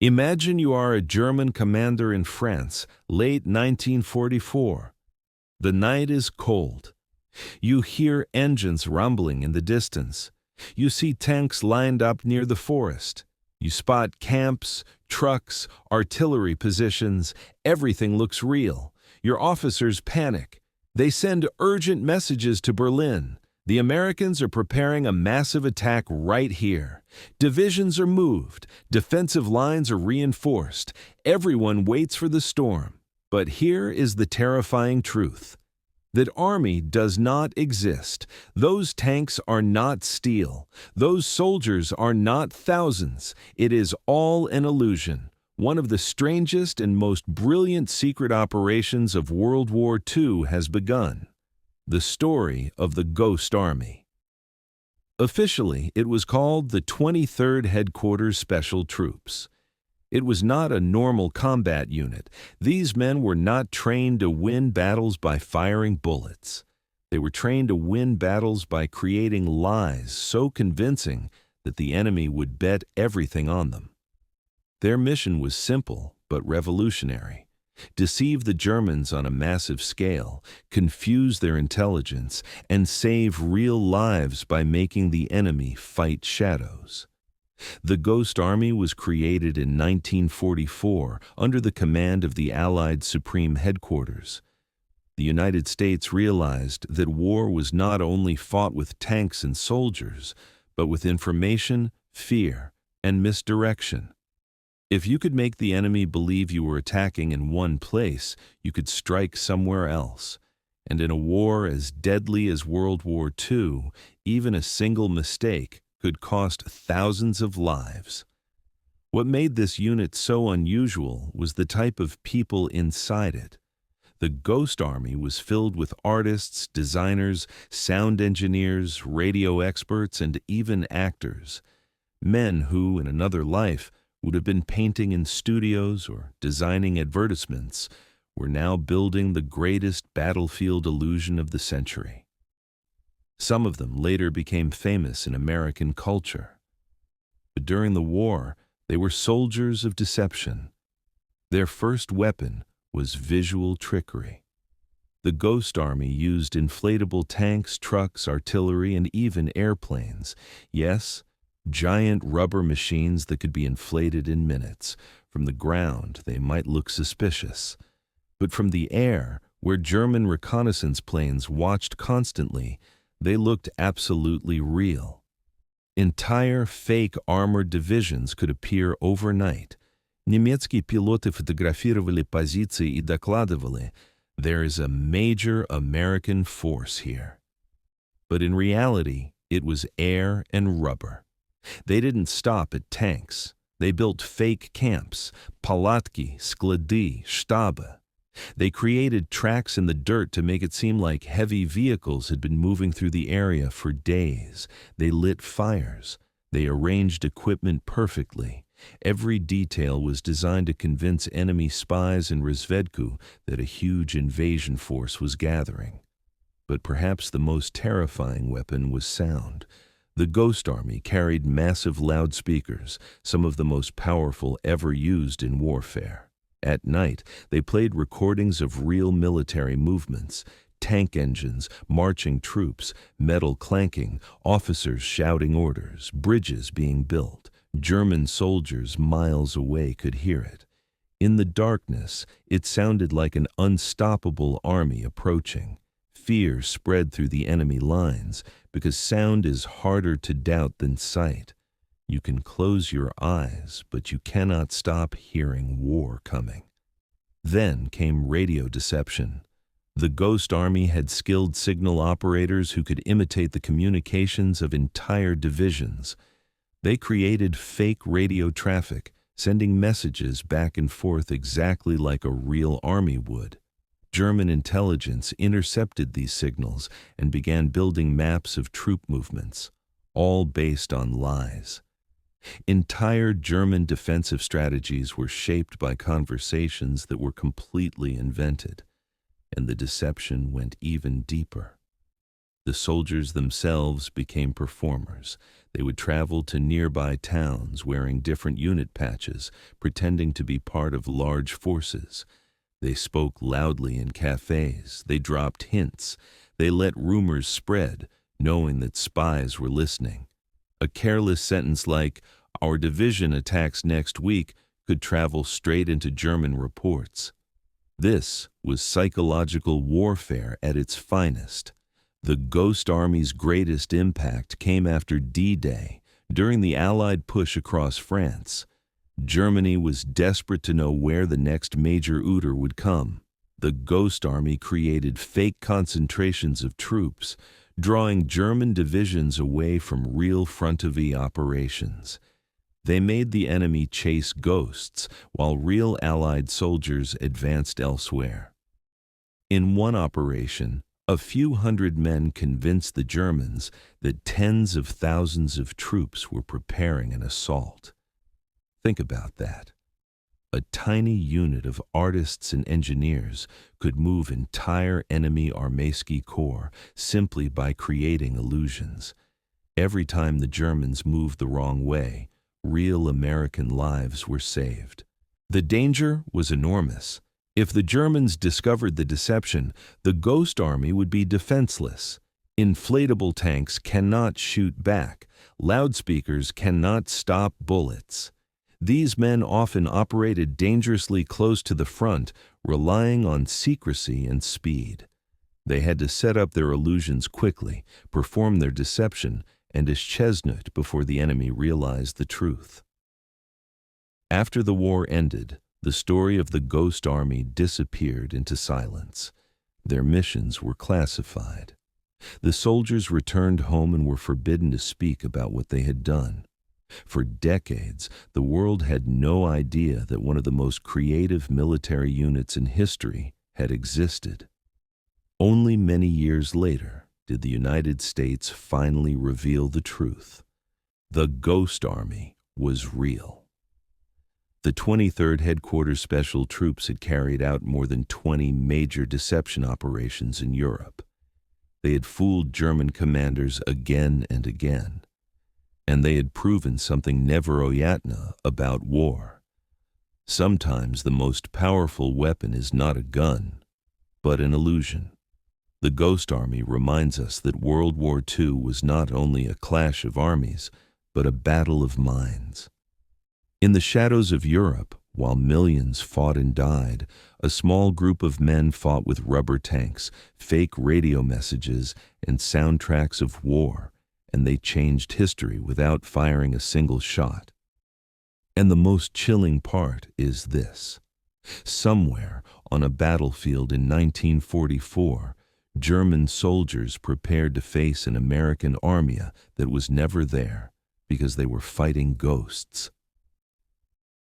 Imagine you are a German commander in France, late 1944. The night is cold. You hear engines rumbling in the distance. You see tanks lined up near the forest. You spot camps, trucks, artillery positions. Everything looks real. Your officers panic. They send urgent messages to Berlin. The Americans are preparing a massive attack right here. Divisions are moved. Defensive lines are reinforced. Everyone waits for the storm. But here is the terrifying truth. That army does not exist. Those tanks are not steel. Those soldiers are not thousands. It is all an illusion. One of the strangest and most brilliant secret operations of World War II has begun. The story of the Ghost Army. Officially, it was called the 23rd Headquarters Special Troops. It was not a normal combat unit. These men were not trained to win battles by firing bullets. They were trained to win battles by creating lies so convincing that the enemy would bet everything on them. Their mission was simple but revolutionary. Deceive the Germans on a massive scale, confuse their intelligence, and save real lives by making the enemy fight shadows. The Ghost Army was created in 1944 under the command of the Allied Supreme Headquarters. The United States realized that war was not only fought with tanks and soldiers, but with information, fear, and misdirection. If you could make the enemy believe you were attacking in one place, you could strike somewhere else. And in a war as deadly as World War II, even a single mistake could cost thousands of lives. What made this unit so unusual was the type of people inside it. The Ghost Army was filled with artists, designers, sound engineers, radio experts, and even actors. Men who, in another life, would have been painting in studios or designing advertisements, were now building the greatest battlefield illusion of the century. Some of them later became famous in American culture. But during the war, they were soldiers of deception. Their first weapon was visual trickery. The Ghost Army used inflatable tanks, trucks, artillery, and even airplanes. Yes, giant rubber machines that could be inflated in minutes. From the ground, they might look suspicious. But from the air, where German reconnaissance planes watched constantly, they looked absolutely real. Entire fake armored divisions could appear overnight. Немецкие пилоты фотографировали позиции и докладывали, "There is a major American force here." But in reality, it was air and rubber. They didn't stop at tanks. They built fake camps, palatki, sklady, shtabe. They created tracks in the dirt to make it seem like heavy vehicles had been moving through the area for days. They lit fires. They arranged equipment perfectly. Every detail was designed to convince enemy spies in Rozvedku that a huge invasion force was gathering. But perhaps the most terrifying weapon was sound. The Ghost Army carried massive loudspeakers, some of the most powerful ever used in warfare. At night, they played recordings of real military movements, tank engines, marching troops, metal clanking, officers shouting orders, bridges being built. German soldiers miles away could hear it. In the darkness, it sounded like an unstoppable army approaching. Fear spread through the enemy lines because sound is harder to doubt than sight. You can close your eyes, but you cannot stop hearing war coming. Then came radio deception. The Ghost Army had skilled signal operators who could imitate the communications of entire divisions. They created fake radio traffic, sending messages back and forth exactly like a real army would. German intelligence intercepted these signals and began building maps of troop movements, all based on lies. Entire German defensive strategies were shaped by conversations that were completely invented, and the deception went even deeper. The soldiers themselves became performers. They would travel to nearby towns wearing different unit patches, pretending to be part of large forces. They spoke loudly in cafes. They dropped hints. They let rumors spread, knowing that spies were listening. A careless sentence like, "Our division attacks next week," could travel straight into German reports. This was psychological warfare at its finest. The Ghost Army's greatest impact came after D-Day, during the Allied push across France. Germany was desperate to know where the next major order would come. The Ghost Army created fake concentrations of troops, drawing German divisions away from real front-of-the operations. They made the enemy chase ghosts, while real Allied soldiers advanced elsewhere. In one operation, a few hundred men convinced the Germans that tens of thousands of troops were preparing an assault. Think about that. A tiny unit of artists and engineers could move entire enemy armeeski corps simply by creating illusions. Every time the Germans moved the wrong way, real American lives were saved. The danger was enormous. If the Germans discovered the deception, the Ghost Army would be defenseless. Inflatable tanks cannot shoot back. Loudspeakers cannot stop bullets. These men often operated dangerously close to the front, relying on secrecy and speed. They had to set up their illusions quickly, perform their deception, and chestnut before the enemy realized the truth. After the war ended, the story of the Ghost Army disappeared into silence. Their missions were classified. The soldiers returned home and were forbidden to speak about what they had done. For decades, the world had no idea that one of the most creative military units in history had existed. Only many years later did the United States finally reveal the truth. The Ghost Army was real. The 23rd Headquarters Special Troops had carried out more than 20 major deception operations in Europe. They had fooled German commanders again and again. And they had proven something never-oyatna about war. Sometimes the most powerful weapon is not a gun, but an illusion. The Ghost Army reminds us that World War II was not only a clash of armies, but a battle of minds. In the shadows of Europe, while millions fought and died, a small group of men fought with rubber tanks, fake radio messages, and soundtracks of war, and they changed history without firing a single shot. And the most chilling part is this. Somewhere on a battlefield in 1944, German soldiers prepared to face an American army that was never there because they were fighting ghosts.